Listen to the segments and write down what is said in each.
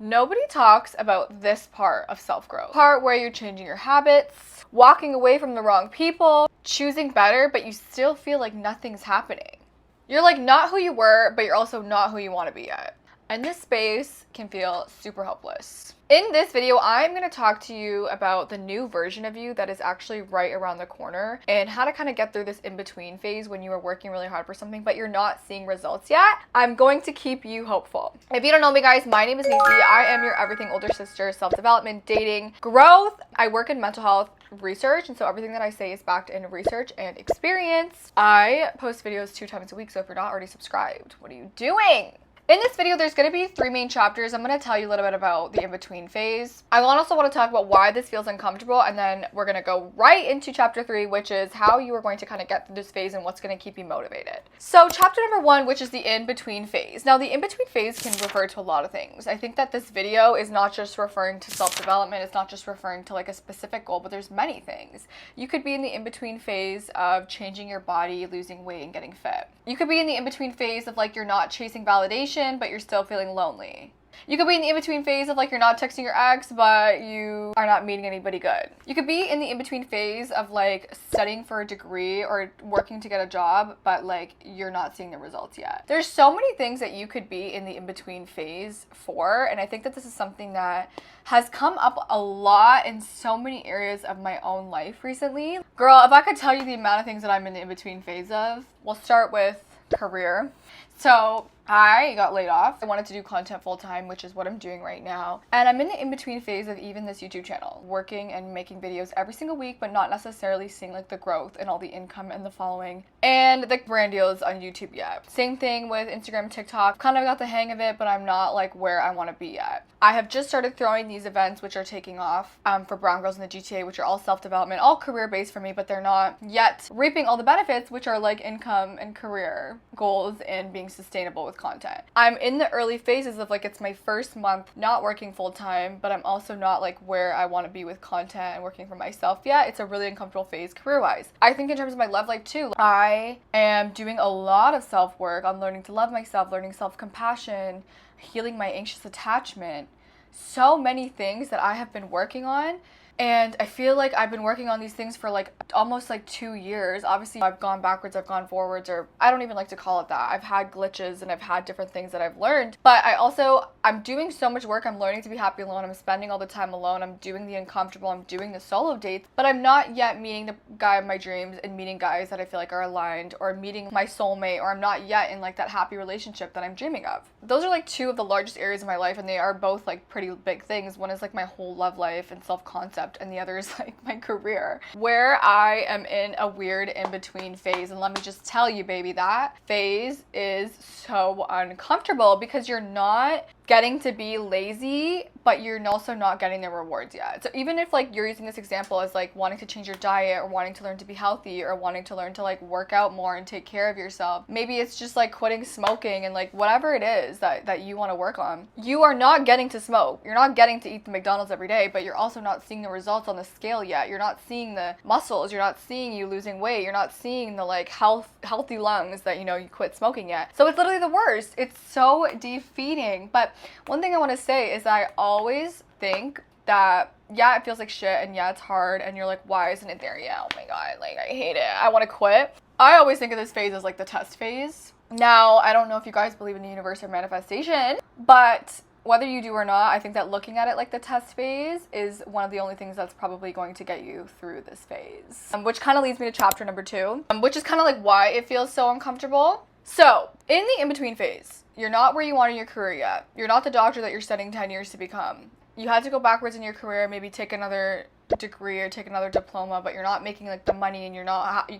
Nobody talks about this part of self-growth. Part where you're changing your habits, walking away from the wrong people, choosing better, but you still feel like nothing's happening. You're like not who you were, but you're also not who you want to be yet. And this space can feel super helpless. In this video, I'm going to talk to you about the new version of you that is actually right around the corner and how to kind of get through this in-between phase when you are working really hard for something but you're not seeing results yet. I'm going to keep you hopeful. If you don't know me, guys, my name is Nisi. I am your everything older sister, self-development, dating, growth. I work in mental health research, and so everything that I say is backed in research and experience. I post videos 2 times a week, so if you're not already subscribed, what are you doing? In this video, there's going to be 3 main chapters. I'm going to tell you a little bit about the in-between phase. I also want to talk about why this feels uncomfortable, and then we're going to go right into chapter 3, which is how you are going to kind of get through this phase and what's going to keep you motivated. So chapter number 1, which is the in-between phase. Now, the in-between phase can refer to a lot of things. I think that this video is not just referring to self-development. It's not just referring to like a specific goal, but there's many things. You could be in the in-between phase of changing your body, losing weight, and getting fit. You could be in the in-between phase of like you're not chasing validation, but you're still feeling lonely. You could be in the in-between phase of like you're not texting your ex, but you are not meeting anybody good. You could be in the in-between phase of like studying for a degree or working to get a job, but like you're not seeing the results yet. There's so many things that you could be in the in-between phase for, and I think that this is something that has come up a lot in so many areas of my own life recently. Girl, if I could tell you the amount of things that I'm in the in-between phase of, we'll start with career. So I got laid off. I wanted to do content full time, which is what I'm doing right now. And I'm in the in-between phase of even this YouTube channel, working and making videos every single week, but not necessarily seeing like the growth and all the income and the following and the brand deals on YouTube yet. Same thing with Instagram, TikTok. Kind of got the hang of it, but I'm not like where I want to be yet. I have just started throwing these events, which are taking off for brown girls in the GTA, which are all self-development, all career-based for me, but they're not yet reaping all the benefits, which are like income and career goals and being sustainable with content. I'm in the early phases of like, it's my first month not working full-time, but I'm also not like where I want to be with content and working for myself yet. It's a really uncomfortable phase career-wise. I think in terms of my love life too, I am doing a lot of self-work on learning to love myself, learning self-compassion, healing my anxious attachment. So many things that I have been working on. And I feel like I've been working on these things for like almost like 2 years. Obviously, I've gone backwards, I've gone forwards, or I don't even like to call it that. I've had glitches and I've had different things that I've learned. But I'm doing so much work. I'm learning to be happy alone. I'm spending all the time alone. I'm doing the uncomfortable. I'm doing the solo dates. But I'm not yet meeting the guy of my dreams and meeting guys that I feel like are aligned, or meeting my soulmate, or I'm not yet in like that happy relationship that I'm dreaming of. Those are like 2 of the largest areas of my life, and they are both like pretty big things. One is like my whole love life and self-concept, and the other is like my career, where I am in a weird in-between phase. And let me just tell you, baby, that phase is so uncomfortable because you're not getting to be lazy, but you're also not getting the rewards yet. So even if like you're using this example as like wanting to change your diet, or wanting to learn to be healthy, or wanting to learn to like work out more and take care of yourself, maybe it's just like quitting smoking, and like whatever it is that you want to work on, you are not getting to smoke. You're not getting to eat the McDonald's every day, but you're also not seeing the results on the scale yet. You're not seeing the muscles. You're not seeing you losing weight. You're not seeing the like healthy lungs that you quit smoking yet. So it's literally the worst. It's so defeating. But one thing I want to say is I always think that, yeah, it feels like shit, and yeah, it's hard, and you're like, why isn't it there yet? Oh my god, like I hate it. I want to quit. I always think of this phase as like the test phase. Now, I don't know if you guys believe in the universe or manifestation, but whether you do or not, I think that looking at it like the test phase is one of the only things that's probably going to get you through this phase. Which kind of leads me to chapter number 2, which is kind of like why it feels so uncomfortable. So, in the in-between phase, you're not where you want in your career yet. You're not the doctor that you're studying 10 years to become. You had to go backwards in your career, maybe take another degree or take another diploma, but you're not making like the money, and you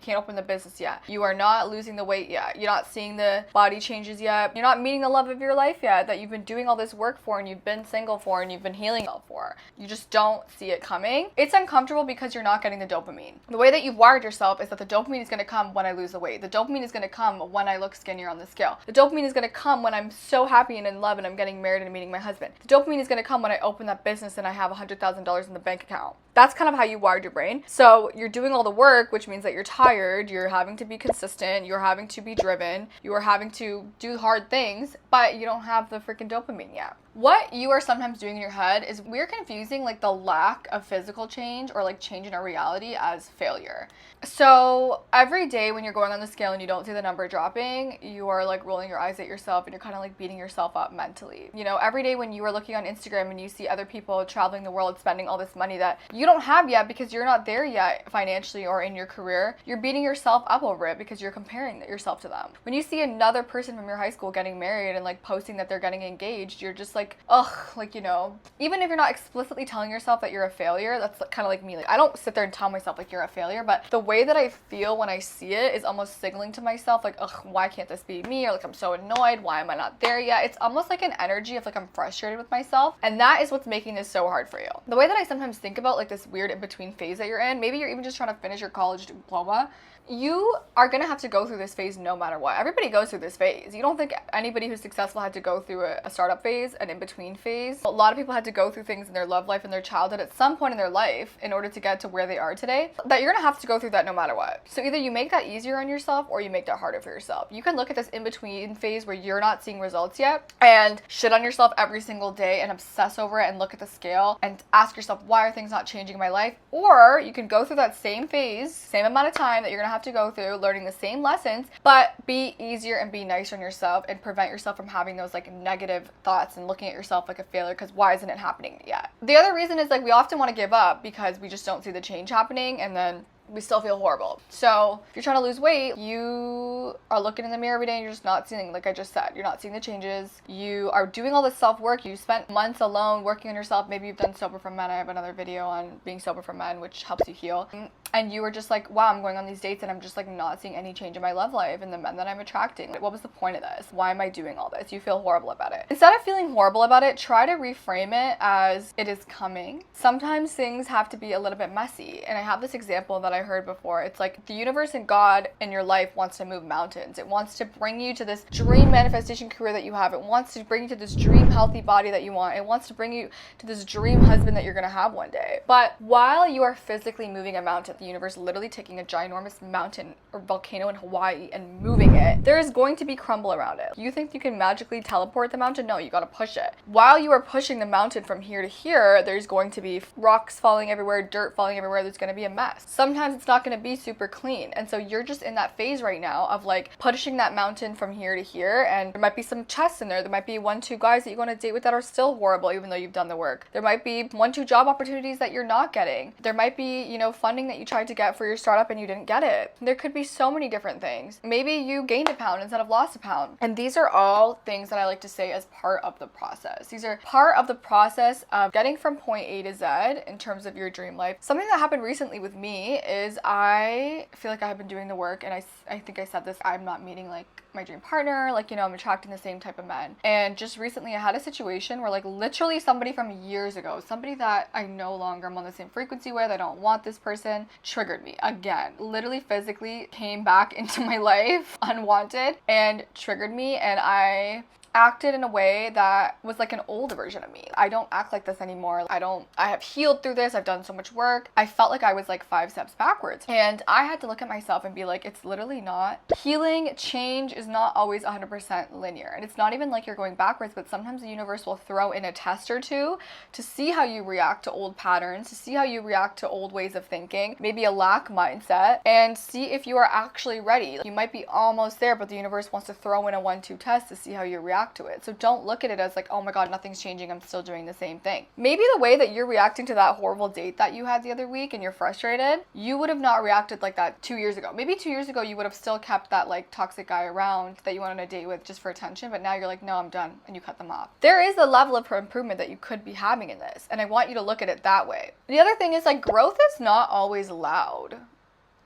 can't open the business yet. You are not losing the weight yet. You're not seeing the body changes yet. You're not meeting the love of your life yet that you've been doing all this work for, and you've been single for, and you've been healing for. You just don't see it coming. It's uncomfortable because you're not getting the dopamine. The way that you've wired yourself is that the dopamine is going to come when I lose the weight. The dopamine is going to come when I look skinnier on the scale. The dopamine is going to come when I'm so happy and in love and I'm getting married and meeting my husband. The dopamine is going to come when I open that business and I have $100,000 in the bank account. That's kind of how you wired your brain. So you're doing all the work, which means that you're tired, you're having to be consistent, you're having to be driven, you are having to do hard things, but you don't have the freaking dopamine yet. What you are sometimes doing in your head is we're confusing like the lack of physical change or like change in our reality as failure. So every day when you're going on the scale and you don't see the number dropping, you are like rolling your eyes at yourself and you're kind of like beating yourself up mentally. You know, every day when you are looking on Instagram and you see other people traveling the world spending all this money that you don't have yet because you're not there yet financially or in your career, you're beating yourself up over it because you're comparing yourself to them. When you see another person from your high school getting married and like posting that they're getting engaged, you're just like, ugh, like, you know, even if you're not explicitly telling yourself that you're a failure, that's kind of like me. Like, I don't sit there and tell myself like you're a failure, but the way that I feel when I see it is almost signaling to myself like, ugh, why can't this be me? Or like, I'm so annoyed, why am I not there yet? It's almost like an energy of like I'm frustrated with myself, and that is what's making this so hard for you. The way that I sometimes think about like this weird in-between phase that you're in, maybe you're even just trying to finish your college diploma, you are going to have to go through this phase no matter what. Everybody goes through this phase. You don't think anybody who's successful had to go through a startup phase, an in-between phase. A lot of people had to go through things in their love life and their childhood at some point in their life in order to get to where they are today, that you're going to have to go through that no matter what. So either you make that easier on yourself or you make that harder for yourself. You can look at this in-between phase where you're not seeing results yet and shit on yourself every single day and obsess over it and look at the scale and ask yourself, why are things not changing in my life? Or you can go through that same phase, same amount of time that you're going to have to go through, learning the same lessons, but be easier and be nicer on yourself and prevent yourself from having those like negative thoughts and looking at yourself like a failure because why isn't it happening yet? The other reason is like we often want to give up because we just don't see the change happening and then we still feel horrible. So if you're trying to lose weight, you are looking in the mirror every day and you're just not seeing, like I just said, you're not seeing the changes. You are doing all this self-work. You spent months alone working on yourself. Maybe you've done Sober from Men. I have another video on being sober from men, which helps you heal. And you were just like, wow, I'm going on these dates and I'm just like not seeing any change in my love life and the men that I'm attracting. Like, what was the point of this? Why am I doing all this? You feel horrible about it. Instead of feeling horrible about it, try to reframe it as it is coming. Sometimes things have to be a little bit messy. And I have this example that I heard before. It's like the universe and God in your life wants to move mountains. It wants to bring you to this dream manifestation career that you have. It wants to bring you to this dream healthy body that you want. It wants to bring you to this dream husband that you're going to have one day. But while you are physically moving a mountain, the universe literally taking a ginormous mountain or volcano in Hawaii and moving it, there is going to be crumble around it. You think you can magically teleport the mountain? No, you got to push it. While you are pushing the mountain from here to here, there's going to be rocks falling everywhere, dirt falling everywhere. There's going to be a mess. Sometimes it's not going to be super clean. And so you're just in that phase right now of like pushing that mountain from here to here. And there might be some chests in there. There might be 1-2 guys that you go on a date with that are still horrible, even though you've done the work. There might be 1-2 job opportunities that you're not getting. There might be, you know, funding that you tried to get for your startup and you didn't get it. There could be so many different things. Maybe you gained a pound instead of lost a pound. And these are all things that I like to say as part of the process. These are part of the process of getting from point A to Z in terms of your dream life. Something that happened recently with me is I feel like I have been doing the work, and I think I said this, I'm not meeting like my dream partner, like, you know, I'm attracting the same type of men. And just recently I had a situation where like literally somebody from years ago, somebody that I no longer am on the same frequency with, I don't want this person, triggered me again, literally physically came back into my life unwanted and triggered me, and I acted in a way that was like an old version of me. I don't act like this anymore. I have healed through this. I've done so much work. I felt like I was like 5 steps backwards. And I had to look at myself and be like, it's literally not. Healing, change is not always 100% linear. And it's not even like you're going backwards, but sometimes the universe will throw in a test or two to see how you react to old patterns, to see how you react to old ways of thinking, maybe a lack mindset, and see if you are actually ready. You might be almost there, but the universe wants to throw in a 1-2 test to see how you react to it. So don't look at it as like, oh my God, nothing's changing, I'm still doing the same thing. Maybe the way that you're reacting to that horrible date that you had the other week and you're frustrated, you would have not reacted like that 2 years ago. Maybe 2 years ago you would have still kept that like toxic guy around that you went on a date with just for attention, but now you're like, no, I'm done, and you cut them off. There is a level of improvement that you could be having in this, and I want you to look at it that way. The other thing is like growth is not always loud.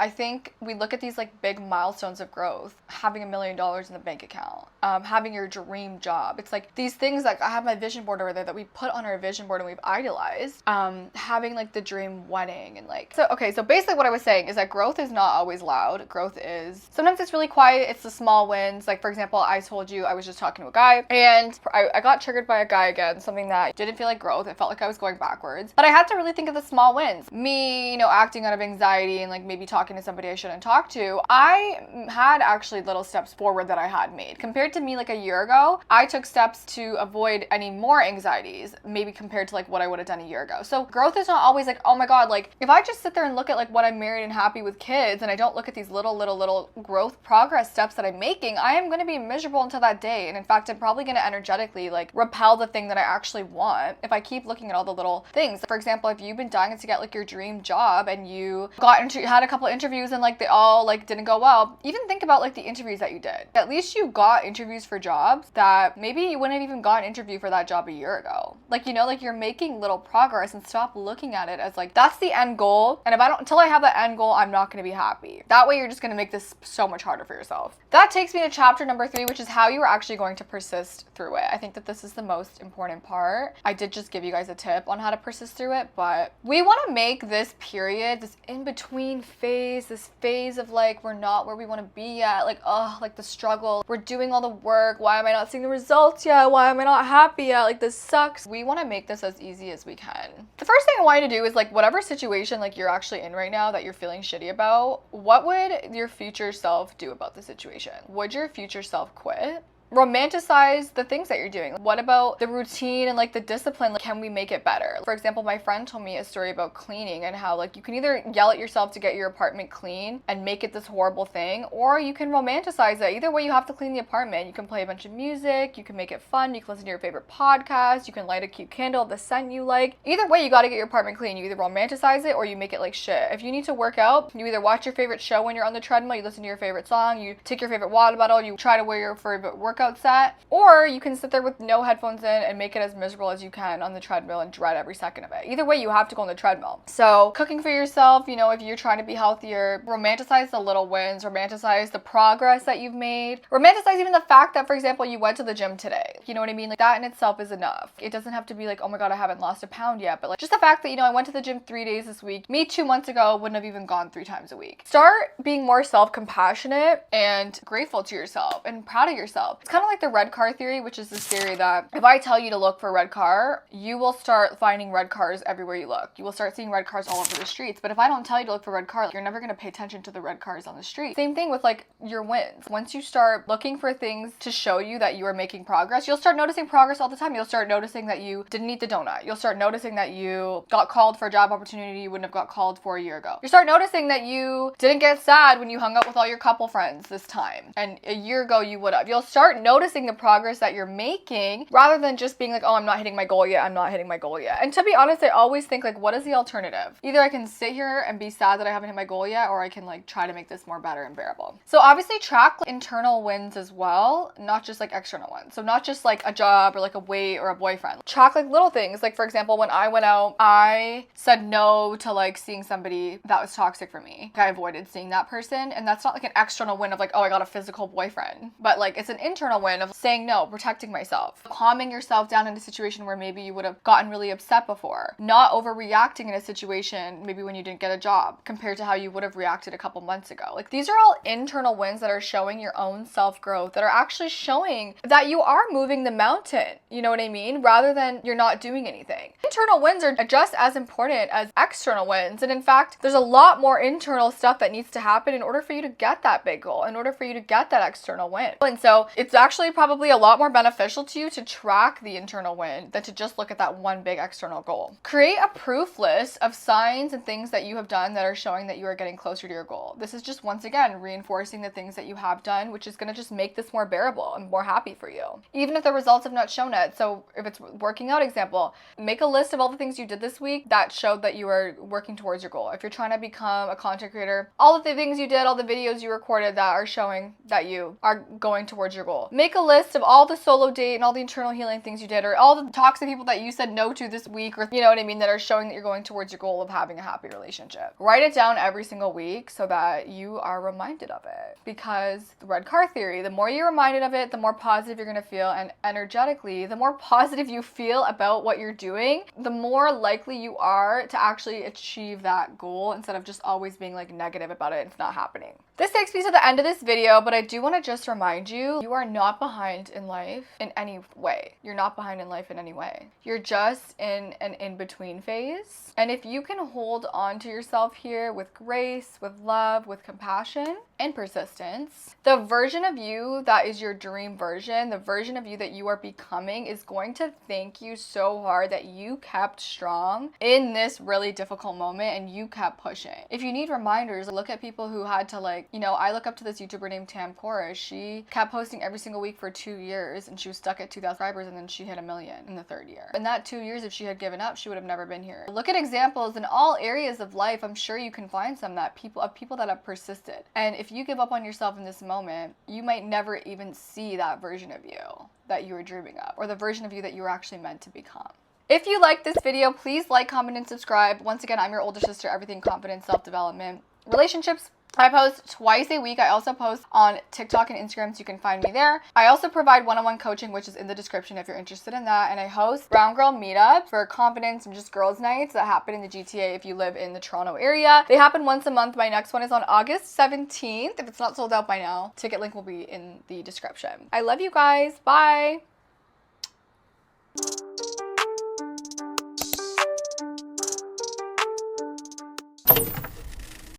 I think we look at these like big milestones of growth, having $1 million in the bank account, having your dream job. It's like these things, like I have my vision board over there that we put on our vision board and we've idolized, having like the dream wedding and like, so basically what I was saying is that growth is not always loud. Growth is, sometimes it's really quiet. It's the small wins. Like for example, I told you I was just talking to a guy and I got triggered by a guy again, something that didn't feel like growth. It felt like I was going backwards, but I had to really think of the small wins. Me, you know, acting out of anxiety and like maybe talking talking to somebody I shouldn't talk to, I had actually little steps forward that I had made. Compared to me like a year ago, I took steps to avoid any more anxieties, maybe compared to like what I would have done a year ago. So growth is not always like, oh my God, like if I just sit there and look at like when I'm married and happy with kids and I don't look at these little growth progress steps that I'm making, I am going to be miserable until that day. And in fact, I'm probably going to energetically like repel the thing that I actually want if I keep looking at all the little things. For example, if you've been dying to get like your dream job and you had a couple of interviews and like they all like didn't go well, even think about like the interviews that you did. At least you got interviews for jobs that maybe you wouldn't have even got an interview for that job a year ago. Like, you know, like you're making little progress, and stop looking at it as like that's the end goal, and if I don't, until I have that end goal, I'm not going to be happy. That way you're just going to make this so much harder for yourself. That takes me to chapter number 3, which is how you are actually going to persist through it. I think that this is the most important part. I did just give you guys a tip on how to persist through it, but we want to make this period, this in-between phase, this phase of like we're not where we want to be yet, like like the struggle, we're doing all the work, why am I not seeing the results yet, why am I not happy yet, like this sucks. We want to make this as easy as we can. The first thing I want you to do is like whatever situation like you're actually in right now that you're feeling shitty about, what would your future self do about the situation? Would your future self quit? Romanticize the things that you're doing. What about the routine and like the discipline? Like, can we make it better? For example, my friend told me a story about cleaning and how like you can either yell at yourself to get your apartment clean and make it this horrible thing, or you can romanticize it. Either way, you have to clean the apartment. You can play a bunch of music, you can make it fun, you can listen to your favorite podcast, you can light a cute candle, the scent you like. Either way, you got to get your apartment clean. You either romanticize it or you make it like shit. If you need to work out, you either watch your favorite show when you're on the treadmill, you listen to your favorite song, you take your favorite water bottle, you try to wear your favorite workout set, or you can sit there with no headphones in and make it as miserable as you can on the treadmill and dread every second of it. Either way, you have to go on the treadmill. So cooking for yourself, you know, if you're trying to be healthier, romanticize the little wins, romanticize the progress that you've made, romanticize even the fact that, for example, you went to the gym today. You know what I mean? Like that in itself is enough. It doesn't have to be like, oh my God, I haven't lost a pound yet, but like just the fact that, you know, I went to the gym 3 days this week. Me 2 months ago wouldn't have even gone 3 times a week. Start being more self-compassionate and grateful to yourself and proud of yourself. It's kind of like the red car theory, which is this theory that if I tell you to look for a red car, you will start finding red cars everywhere you look. You will start seeing red cars all over the streets. But if I don't tell you to look for a red car, you're never going to pay attention to the red cars on the street. Same thing with like your wins. Once you start looking for things to show you that you are making progress, you'll start noticing progress all the time. You'll start noticing that you didn't eat the donut. You'll start noticing that you got called for a job opportunity you wouldn't have got called for a year ago. You start noticing that you didn't get sad when you hung out with all your couple friends this time, and a year ago you would have. You'll start noticing the progress that you're making rather than just being like, oh, I'm not hitting my goal yet, I'm not hitting my goal yet. And to be honest, I always think like, what is the alternative? Either I can sit here and be sad that I haven't hit my goal yet, or I can like try to make this more better and bearable. So obviously track internal wins as well, not just like external ones. So not just like a job or like a weight or a boyfriend. Track like little things. Like for example, when I went out, I said no to like seeing somebody that was toxic for me. I avoided seeing that person, and that's not like an external win of like, oh, I got a physical boyfriend, but like it's an internal win of saying no, protecting myself, calming yourself down in a situation where maybe you would have gotten really upset before, not overreacting in a situation maybe when you didn't get a job compared to how you would have reacted a couple months ago. Like these are all internal wins that are showing your own self-growth, that are actually showing that you are moving the mountain, you know what I mean, rather than you're not doing anything. Internal wins are just as important as external wins, and in fact there's a lot more internal stuff that needs to happen in order for you to get that big goal, in order for you to get that external win. And so it's actually probably a lot more beneficial to you to track the internal win than to just look at that one big external goal. Create a proof list of signs and things that you have done that are showing that you are getting closer to your goal. This is just once again reinforcing the things that you have done, which is going to just make this more bearable and more happy for you, even if the results have not shown it. So if it's working out example, make a list of all the things you did this week that showed that you are working towards your goal. If you're trying to become a content creator, all of the things you did, all the videos you recorded that are showing that you are going towards your goal. Make a list of all the solo date and all the internal healing things you did, or all the toxic people that you said no to this week, or you know what I mean, that are showing that you're going towards your goal of having a happy relationship. Write it down every single week so that you are reminded of it, because the red car theory, the more you're reminded of it, the more positive you're going to feel, and energetically, the more positive you feel about what you're doing, the more likely you are to actually achieve that goal instead of just always being like negative about it. It's not happening. This takes me to the end of this video, but I do want to just remind you, you are not behind in life in any way. You're not behind in life in any way. You're just in an in-between phase. And if you can hold on to yourself here with grace, with love, with compassion, and persistence, the version of you that is your dream version, the version of you that you are becoming, is going to thank you so hard that you kept strong in this really difficult moment and you kept pushing. If you need reminders, look at people who had to, like, you know, I look up to this YouTuber named Tam Cora. She kept posting every single week for 2 years and she was stuck at 2,000 subscribers, and then she hit 1 million in the 3rd year. In that 2 years, if she had given up, she would have never been here. Look at examples in all areas of life. I'm sure you can find some that people that have persisted. And if you give up on yourself in this moment, you might never even see that version of you that you were dreaming of, or the version of you that you were actually meant to become. If you like this video, please like, comment, and subscribe. Once again, I'm your older sister, everything confidence, self-development, relationships. I post twice a week. I also post on TikTok and Instagram, so you can find me there. I also provide one-on-one coaching, which is in the description if you're interested in that. And I host Brown Girl Meetups for confidence and just girls' nights that happen in the GTA if you live in the Toronto area. They happen once a month. My next one is on August 17th. If it's not sold out by now, ticket link will be in the description. I love you guys. Bye.